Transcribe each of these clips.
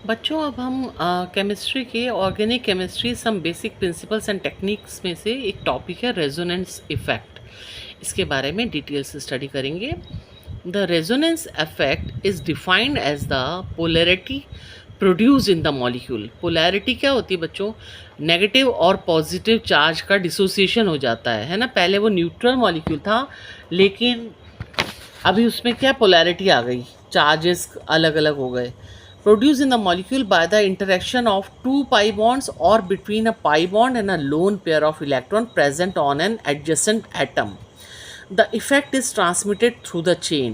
बच्चों अब हम केमिस्ट्री के organic chemistry some basic principles and techniques में से एक टॉपिक है रेजोनेंस इफेक्ट। इसके बारे में डिटेल से स्टडी करेंगे। The resonance effect is defined as the polarity produce in the molecule. Polarity क्या होती है बच्चों? नेगेटिव और पॉजिटिव चार्ज का डिसोसिएशन हो जाता है ना। पहले वो न्यूट्रल मॉलिक्यूल था, लेकिन अभी उसमें क्या पोलैरिटी आ गई, चार्जेस अलग अलग हो गए। Produce in the molecule by the interaction of two pi bonds और between a pi bond and a lone pair of electron present on an adjacent atom. The effect is transmitted through the chain.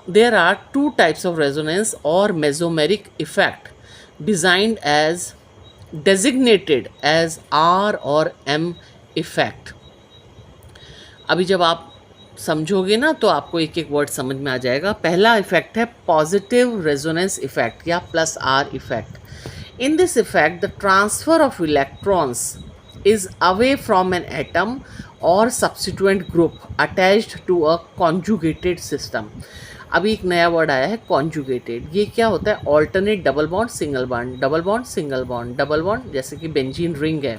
There are two types of resonance or mesomeric effect designated as R or M effect. अभी जब आप समझोगे ना तो आपको एक एक word समझ में आ जाएगा। पहला इफेक्ट है पॉजिटिव रेजोनेंस इफेक्ट या plus R effect. In this effect the transfer of electrons is away from an atom or subsequent group attached to a conjugated system. अभी एक नया वर्ड आया है कॉन्जुगेटेड। ये क्या होता है? Alternate double bond single bond, double bond single bond, double bond, जैसे कि बेंजीन रिंग है।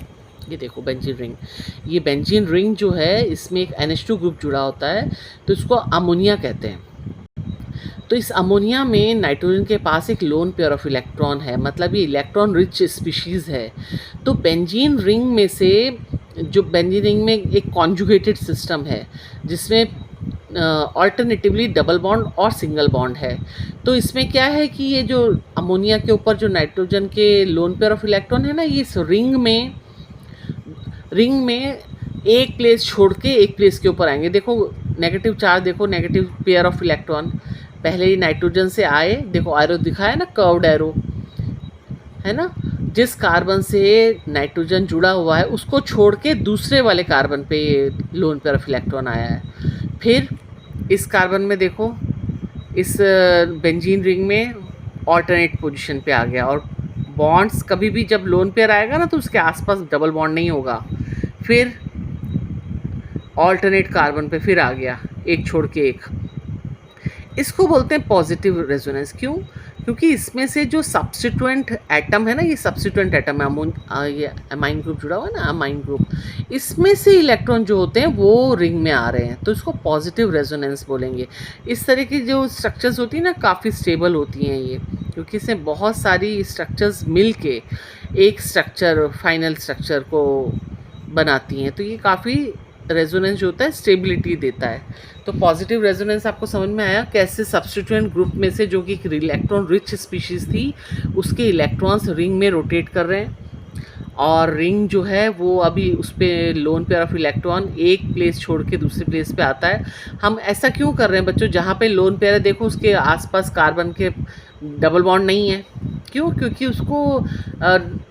ये देखो बेंजीन रिंग, ये बेंजीन रिंग जो है इसमें एक NH2 ग्रुप जुड़ा होता है, तो इसको अमोनिया कहते हैं। तो इस अमोनिया में नाइट्रोजन के पास एक लोन पेयर ऑफ इलेक्ट्रॉन है, मतलब ये इलेक्ट्रॉन रिच स्पीशीज़ है। तो बेंजीन रिंग में से जो बेंजीन रिंग में एक कॉन्जुगेटेड सिस्टम है जिसमें ऑल्टरनेटिवली डबल बॉन्ड और सिंगल बॉन्ड है। तो इसमें क्या है कि ये जो अमोनिया के ऊपर जो नाइट्रोजन के लोन पेयर ऑफ इलेक्ट्रॉन है ना, ये इस रिंग में एक प्लेस छोड़ के एक प्लेस के ऊपर आएंगे। देखो नेगेटिव चार्ज, देखो नेगेटिव पेयर ऑफ इलेक्ट्रॉन पहले ही नाइट्रोजन से आए, देखो एरो दिखाया ना, कर्व्ड एरो है ना। जिस कार्बन से नाइट्रोजन जुड़ा हुआ है उसको छोड़ के दूसरे वाले कार्बन पे ये लोन पेयर ऑफ इलेक्ट्रॉन आया है। फिर इस कार्बन में देखो, इस बेंजीन रिंग में ऑल्टरनेट पोजीशन पे आ गया। और बॉन्ड्स कभी भी जब लोन पेयर आएगा ना तो उसके आसपास डबल बॉन्ड नहीं होगा। फिर ऑल्टरनेट कार्बन पे फिर आ गया, एक छोड़ के एक। इसको बोलते हैं पॉजिटिव रेजोनेंस। क्यों? क्योंकि इसमें से जो सब्स्टिट्यूएंट एटम है ना, ये सब्स्टिट्यूएंट एटम है, ये अमाइन ग्रुप जुड़ा हुआ है ना, अमाइन ग्रुप, इसमें से इलेक्ट्रॉन जो होते हैं वो रिंग में आ रहे हैं, तो इसको पॉजिटिव रेजोनेंस बोलेंगे। इस तरह की जो स्ट्रक्चर्स होती हैं ना, काफ़ी स्टेबल होती हैं ये, क्योंकि इसमें बहुत सारी स्ट्रक्चर्स मिल के एक स्ट्रक्चर, फाइनल स्ट्रक्चर को बनाती हैं। तो ये काफ़ी रेजोनेंस जो होता है स्टेबिलिटी देता है। तो पॉजिटिव रेजोनेंस आपको समझ में आया कैसे सब्स्टिट्यूएंट ग्रुप में से जो कि एक इलेक्ट्रॉन रिच स्पीशीज़ थी उसके इलेक्ट्रॉन्स रिंग में रोटेट कर रहे हैं, और रिंग जो है वो अभी उस पर लोन पेयर ऑफ इलेक्ट्रॉन एक प्लेस छोड़ के दूसरे प्लेस पे आता है। हम ऐसा क्यों कर रहे हैं बच्चों? जहाँ पे लोन पेयर है देखो उसके आसपास कार्बन के डबल बॉन्ड नहीं है। क्यों? क्योंकि उसको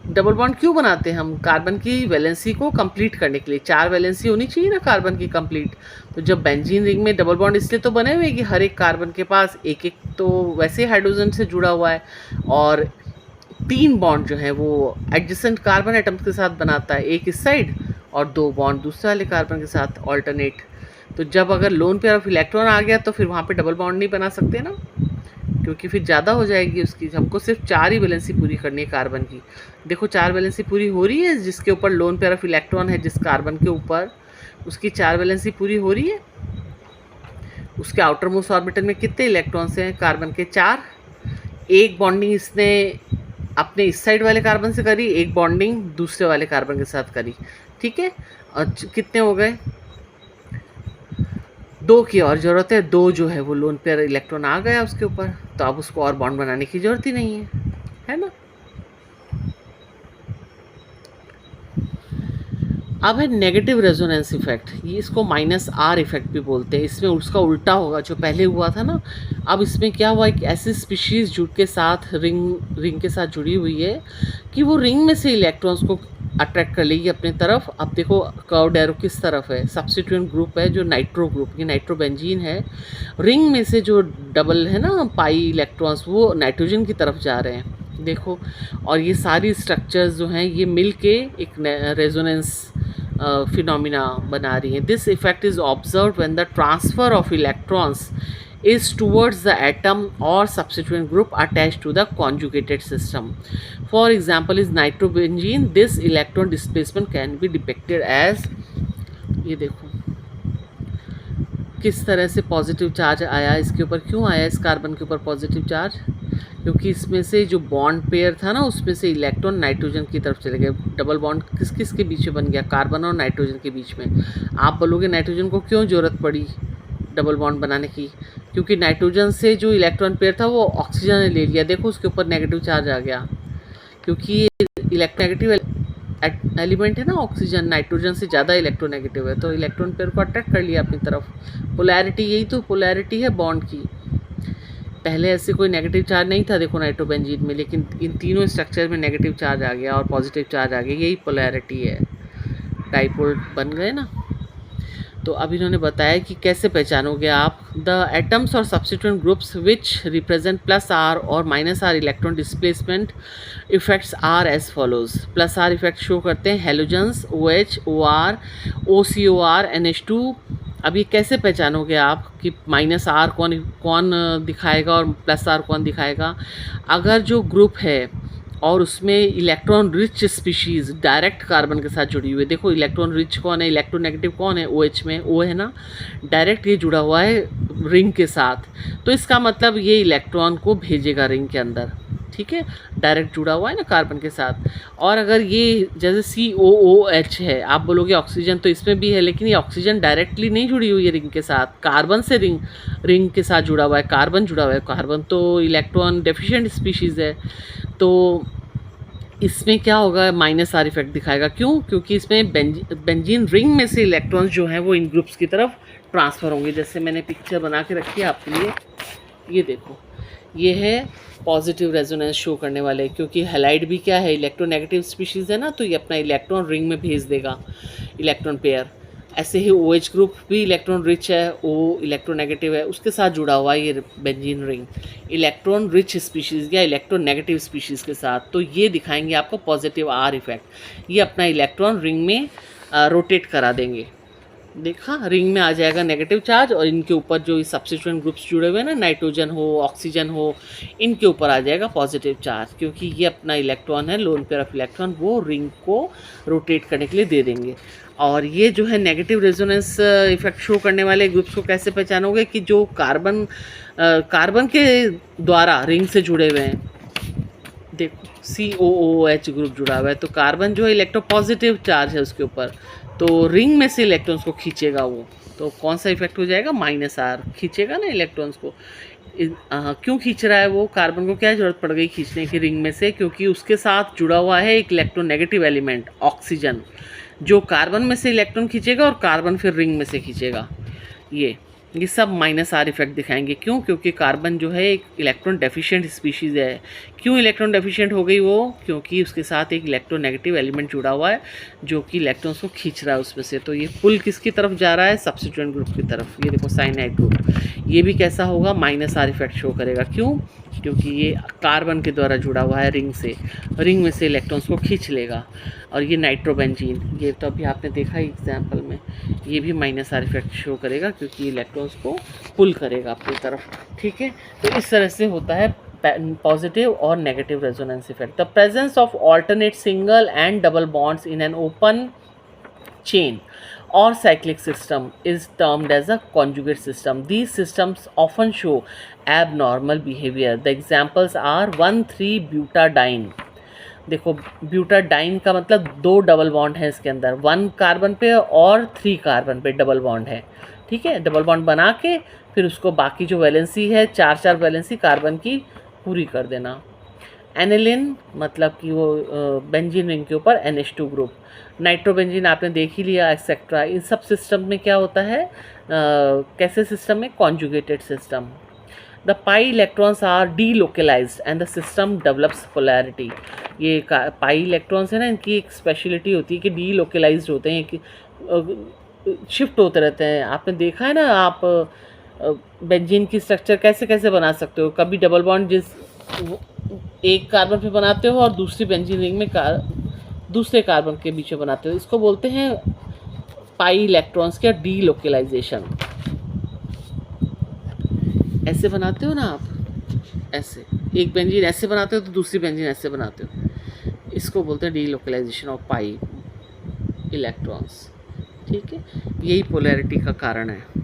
डबल बॉन्ड क्यों बनाते हैं हम? कार्बन की वैलेंसी को कंप्लीट करने के लिए। 4 वैलेंसी होनी चाहिए ना कार्बन की कंप्लीट। तो जब बेंजीन रिंग में डबल बॉन्ड इसलिए तो बने हुए कि हर एक कार्बन के पास एक एक तो वैसे हाइड्रोजन से जुड़ा हुआ है, और 3 बॉन्ड जो है वो एडजेसेंट कार्बन एटम्स के साथ बनाता है, एक इस साइड और 2 बॉन्ड दूसरे वाले कार्बन के साथ ऑल्टरनेट। तो जब अगर लोन पेयर ऑफ इलेक्ट्रॉन आ गया तो फिर वहाँ पे डबल बॉन्ड नहीं बना सकते ना, क्योंकि फिर ज़्यादा हो जाएगी उसकी। हमको सिर्फ 4 ही वैलेंसी पूरी करनी है कार्बन की। देखो 4 वैलेंसी पूरी हो रही है, जिसके ऊपर लोन पेयर ऑफ इलेक्ट्रॉन है जिस कार्बन के ऊपर, उसकी 4 वैलेंसी पूरी हो रही है। उसके आउटर मोस्ट ऑर्बिटल में कितने इलेक्ट्रॉन्स हैं? कार्बन के 4। एक बॉन्डिंग इसने अपने इस साइड वाले कार्बन से करी, एक बॉन्डिंग दूसरे वाले कार्बन के साथ करी, ठीक है। और कितने हो गए? 2 की और ज़रूरत है। 2 जो है वो लोन पेयर इलेक्ट्रॉन आ गया उसके ऊपर, तो अब उसको और बॉन्ड बनाने की ज़रूरत ही नहीं है ना। अब है नेगेटिव रेजोनेंस इफेक्ट। ये इसको -R इफेक्ट भी बोलते हैं। इसमें उसका उल्टा होगा जो पहले हुआ था ना। अब इसमें क्या हुआ, एक ऐसी स्पीशीज़ जुड़ के साथ रिंग के साथ जुड़ी हुई है कि वो रिंग में से इलेक्ट्रॉन्स को अट्रैक्ट कर लेगी अपनी तरफ। अब देखो कर्व्ड एरो किस तरफ है, सब्स्टिट्यूएंट ग्रुप है जो नाइट्रो ग्रुप, ये नाइट्रोबेंजीन है। रिंग में से जो डबल है ना पाई इलेक्ट्रॉन्स, वो नाइट्रोजन की तरफ जा रहे हैं, देखो। और ये सारी स्ट्रक्चर्स जो हैं ये मिल के एक रेजोनेंस फिनोमिना बना रही हैं। This effect is observe when the transfer of electrons is towards the atom or substituent group attached to the conjugated system. For example is nitrobenzene. This electron displacement can be depicted as, ये देखो किस तरह से positive charge आया इसके ऊपर। क्यों आया इस कार्बन के ऊपर पॉजिटिव चार्ज? क्योंकि इसमें से जो बॉन्ड पेयर था ना, उसमें से इलेक्ट्रॉन नाइट्रोजन की तरफ चले गए। डबल बॉन्ड किस किस के बीच में बन गया? कार्बन और नाइट्रोजन के बीच में। आप बोलोगे नाइट्रोजन को क्यों ज़रूरत पड़ी डबल बॉन्ड बनाने की? क्योंकि नाइट्रोजन से जो इलेक्ट्रॉन पेयर था वो ऑक्सीजन ने ले लिया। देखो उसके ऊपर नेगेटिव चार्ज आ गया, क्योंकि इलेक्ट्रोनेगेटिव एलिमेंट है ना ऑक्सीजन, नाइट्रोजन से ज़्यादा इलेक्ट्रोनेगेटिव है, तो इलेक्ट्रॉन पेयर को अट्रैक्ट कर लिया अपनी तरफ। पोलैरिटी, यही तो पोलैरिटी है बॉन्ड की। पहले ऐसे कोई नेगेटिव चार्ज नहीं था देखो नाइट्रोबेंजीन में, लेकिन इन तीनों स्ट्रक्चर में नेगेटिव चार्ज आ गया और पॉजिटिव चार्ज आ गया, यही पोलैरिटी है। डाइपोल बन गए ना। तो अब इन्होंने बताया कि कैसे पहचानोगे आप। द एटम्स और substituent groups which represent plus R और minus R electron displacement effects are as follows. Plus R effect show करते हैं halogens, OH, OR, OCOR, NH2। अब ये कैसे पहचानोगे आप कि माइनस आर कौन दिखाएगा और प्लस आर कौन दिखाएगा? अगर जो ग्रुप है और उसमें electron rich species direct carbon के साथ जुड़ी हुई है। देखो इलेक्ट्रॉन रिच कौन है, इलेक्ट्रोनेगेटिव कौन है? OH में O है ना, डायरेक्ट ये जुड़ा हुआ है रिंग के साथ, तो इसका मतलब ये इलेक्ट्रॉन को भेजेगा रिंग के अंदर, ठीक है, डायरेक्ट जुड़ा हुआ है ना कार्बन के साथ। और अगर ये जैसे COOH है, आप बोलोगे ऑक्सीजन तो इसमें भी है, लेकिन ये ऑक्सीजन डायरेक्टली नहीं जुड़ी हुई है रिंग के साथ, कार्बन से रिंग के साथ जुड़ा हुआ है, कार्बन जुड़ा हुआ है। कार्बन तो इलेक्ट्रॉन डेफिशिएंट स्पीशीज़ है, तो इसमें क्या होगा? माइनस आर इफेक्ट दिखाएगा। क्यों? क्योंकि इसमें बेंजीन रिंग में से इलेक्ट्रॉन्स जो हैं वो इन ग्रुप्स की तरफ ट्रांसफ़र होंगे। जैसे मैंने पिक्चर बना के रखी है आपके लिए, ये देखो, ये है पॉजिटिव रेजोनेंस शो करने वाले, क्योंकि हैलाइड भी क्या है, इलेक्ट्रोनेगेटिव स्पीशीज़ है ना, तो ये अपना इलेक्ट्रॉन रिंग में भेज देगा इलेक्ट्रॉन पेयर। ऐसे ही OH ग्रुप भी इलेक्ट्रॉन रिच है, O इलेक्ट्रोनेगेटिव है, उसके साथ जुड़ा हुआ है ये benzene ring electron rich species या इलेक्ट्रोनेगेटिव स्पीशीज़ के साथ, तो ये दिखाएंगे आपको पॉजिटिव आर इफेक्ट। ये अपना इलेक्ट्रॉन रिंग में रोटेट करा देंगे। देखा, रिंग में आ जाएगा नेगेटिव चार्ज और इनके ऊपर जो सब्स्टिट्यूएंट ग्रुप्स जुड़े हुए हैं ना, नाइट्रोजन हो, ऑक्सीजन हो, इनके ऊपर आ जाएगा पॉजिटिव चार्ज, क्योंकि ये अपना इलेक्ट्रॉन है, लोन पेयर ऑफ इलेक्ट्रॉन, वो रिंग को रोटेट करने के लिए दे देंगे। और ये जो है नेगेटिव रेजोनेंस इफेक्ट शो करने वाले ग्रुप्स को कैसे पहचानोगे? कि जो कार्बन के द्वारा रिंग से जुड़े हुए हैं, देखो COOH ग्रुप जुड़ा हुआ है, तो कार्बन जो है इलेक्ट्रोपॉजिटिव चार्ज है उसके ऊपर, तो रिंग में से इलेक्ट्रॉन्स को खींचेगा वो, तो कौन सा इफेक्ट हो जाएगा? माइनस आर खींचेगा ना इलेक्ट्रॉन्स को। क्यों खींच रहा है वो? कार्बन को क्या ज़रूरत पड़ गई खींचने की रिंग में से? क्योंकि उसके साथ जुड़ा हुआ है एक इलेक्ट्रोनेगेटिव एलिमेंट ऑक्सीजन, जो कार्बन में से इलेक्ट्रॉन खींचेगा और कार्बन फिर रिंग में से खींचेगा। ये सब माइनस आर इफेक्ट दिखाएंगे। क्यों? क्योंकि कार्बन जो है एक इलेक्ट्रॉन डेफिशिएंट स्पीशीज़ है। क्यों इलेक्ट्रॉन डेफिशिएंट हो गई वो? क्योंकि उसके साथ एक इलेक्ट्रोनेगेटिव एलिमेंट जुड़ा हुआ है जो कि इलेक्ट्रॉन्स को खींच रहा है उसमें से। तो ये पुल किसकी तरफ जा रहा है? सब्स्टिट्यूएंट ग्रुप की तरफ। ये देखो साइनाइड ग्रुप, ये भी कैसा होगा? माइनस आर इफेक्ट शो करेगा। क्यों? क्योंकि ये कार्बन के द्वारा जुड़ा हुआ है रिंग में से इलेक्ट्रॉन्स को खींच लेगा। और ये नाइट्रोबेंजीन, ये तो अभी आपने देखा ही एग्जाम्पल में, ये भी माइनस आर इफेक्ट शो करेगा क्योंकि इलेक्ट्रॉन्स को पुल करेगा अपनी तरफ, ठीक है। तो इस तरह से होता है पॉजिटिव और negative resonance effect. The presence of alternate single and double bonds in an open chain or cyclic system is termed as a conjugate system. These systems often show abnormal behavior. The examples are 1,3-butadiene. देखो butadiene का मतलब 2 double bond है इसके अंदर, 1 carbon पे और 3 carbon पे double bond है, ठीक है। डबल बॉन्ड बना के फिर उसको बाकी जो वैलेंसी है 4 वैलेंसी कार्बन की पूरी कर देना। एनिलिन मतलब कि वो बेंजीन रिंग के ऊपर NH2 ग्रुप। नाइट्रोबेंजीन आपने देख ही लिया, एक्सेट्रा। इन सब सिस्टम में क्या होता है? कैसे सिस्टम में? Conjugated system. The pi electrons are delocalised and the system develops polarity. ये पाई इलेक्ट्रॉन्स है ना, इनकी एक स्पेशलिटी होती है कि डीलोकलाइज्ड होते हैं, कि शिफ्ट होते रहते हैं। आपने देखा है ना, आप बेंजीन की स्ट्रक्चर कैसे कैसे बना सकते हो। कभी डबल बॉन्ड एक कार्बन पे बनाते हो और दूसरी बेंजीन रिंग में दूसरे कार्बन के बीच में बनाते हो। इसको बोलते हैं पाई इलेक्ट्रॉन्स का डीलोकलाइजेशन। ऐसे बनाते हो ना आप, ऐसे एक बेंजीन ऐसे बनाते हो तो दूसरी बेंजीन ऐसे बनाते हो, इसको बोलते हैं डीलोकलाइजेशन ऑफ पाई इलेक्ट्रॉन्स। ठीक है, यही पोलैरिटी का कारण है।